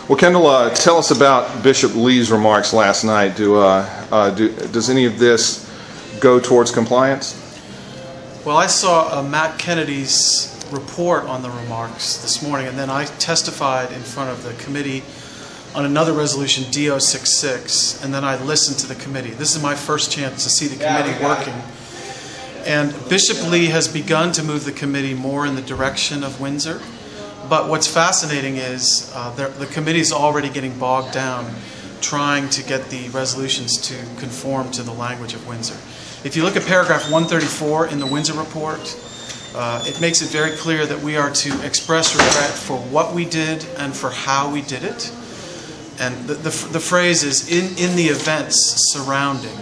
Well, Kendall, tell us about Bishop Lee's remarks last night. Does any of this go towards compliance? Well, I saw Matt Kennedy's report on the remarks this morning, and then I testified in front of the committee on another resolution, DO66, and then I listened to the committee. This is my first chance to see the committee working. And Bishop Lee has begun to move the committee more in the direction of Windsor. But what's fascinating is the committee is already getting bogged down trying to get the resolutions to conform to the language of Windsor. If you look at paragraph 134 in the Windsor report, it makes it very clear that we are to express regret for what we did and for how we did it. And the phrase is, in the events surrounding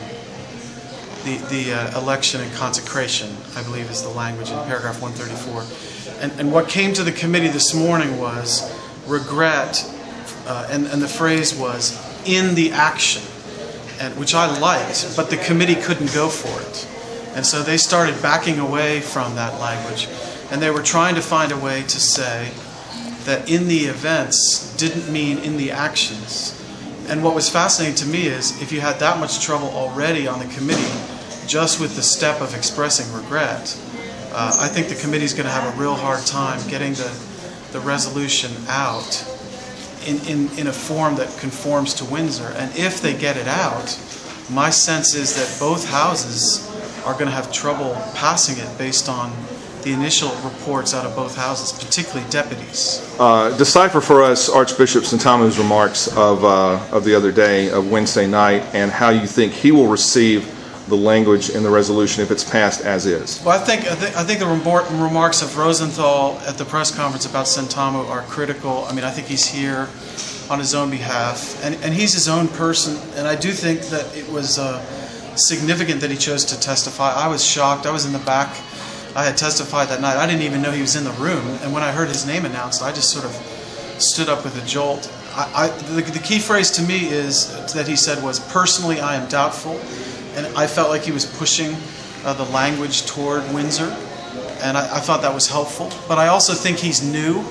the election and consecration, I believe is the language in paragraph 134. And what came to the committee this morning was regret, and the phrase was, in the action, which I liked, but the committee couldn't go for it. And so they started backing away from that language, and they were trying to find a way to say that in the events didn't mean in the actions. And what was fascinating to me is, if you had that much trouble already on the committee just with the step of expressing regret, I think the committee is going to have a real hard time getting the resolution out in a form that conforms to Windsor. And if they get it out, my sense is that both houses are going to have trouble passing it based on the initial reports out of both houses, particularly deputies. Decipher for us Archbishop Sentamu's remarks of the other day, of Wednesday night, and how you think he will receive the language in the resolution if it's passed as is. Well, I think the remarks of Rosenthal at the press conference about Sentamu are critical. I mean, I think he's here on his own behalf, and he's his own person, and I do think that it was significant that he chose to testify. I was shocked. I was in the back. I had testified that night. I didn't even know he was in the room, and when I heard his name announced, I just sort of stood up with a jolt. The key phrase to me is that he said was, personally, I am doubtful. And I felt like he was pushing the language toward Windsor, and I thought that was helpful. But I also think he's new,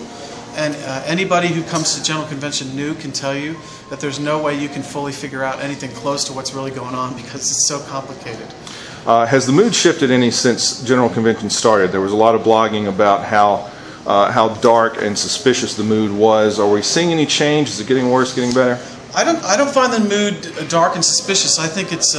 and anybody who comes to General Convention new can tell you that there's no way you can fully figure out anything close to what's really going on because it's so complicated. Has the mood shifted any since General Convention started? There was a lot of blogging about how dark and suspicious the mood was. Are we seeing any change? Is it getting worse, getting better? I don't find the mood dark and suspicious. I think it's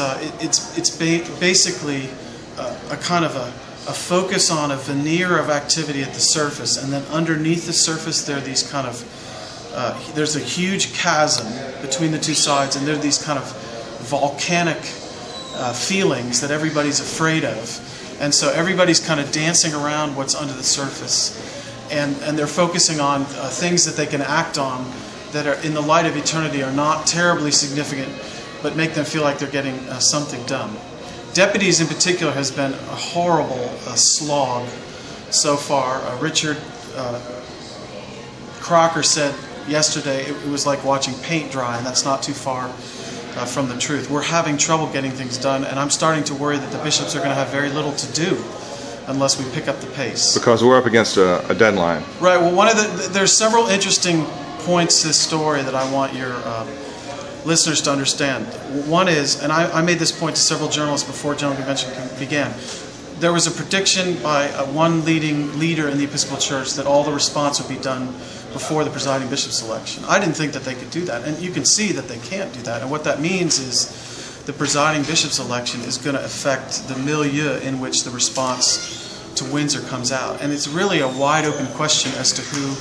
basically a kind of a focus on a veneer of activity at the surface, and then underneath the surface there are these kind of there's a huge chasm between the two sides, and there are these kind of volcanic feelings that everybody's afraid of, and so everybody's kind of dancing around what's under the surface, and they're focusing on things that they can act on that are, in the light of eternity, are not terribly significant, but make them feel like they're getting something done. Deputies in particular has been a horrible slog so far. Richard Crocker said yesterday it was like watching paint dry, and that's not too far from the truth. We're having trouble getting things done, and I'm starting to worry that the bishops are going to have very little to do unless we pick up the pace. Because we're up against a deadline. Right. Well, there's several interesting points to this story that I want your listeners to understand. One is, and I made this point to several journalists before General Convention began, there was a prediction by one leading leader in the Episcopal Church that all the response would be done before the presiding bishop's election. I didn't think that they could do that, and you can see that they can't do that. And what that means is the presiding bishop's election is going to affect the milieu in which the response to Windsor comes out. And it's really a wide open question as to who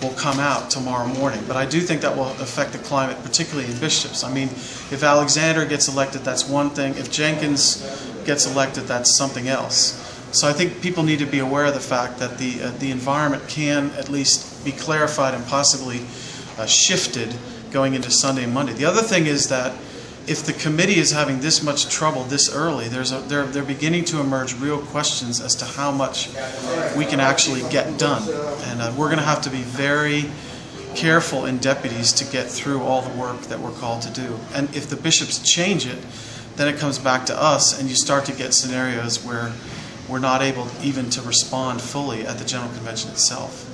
will come out tomorrow morning. But I do think that will affect the climate, particularly in bishops. I mean, if Alexander gets elected, that's one thing. If Jenkins gets elected, that's something else. So I think people need to be aware of the fact that the environment can at least be clarified and possibly shifted going into Sunday and Monday. The other thing is that if the committee is having this much trouble this early, they're beginning to emerge real questions as to how much we can actually get done. And we're going to have to be very careful in deputies to get through all the work that we're called to do. And if the bishops change it, then it comes back to us, and you start to get scenarios where we're not able even to respond fully at the General Convention itself.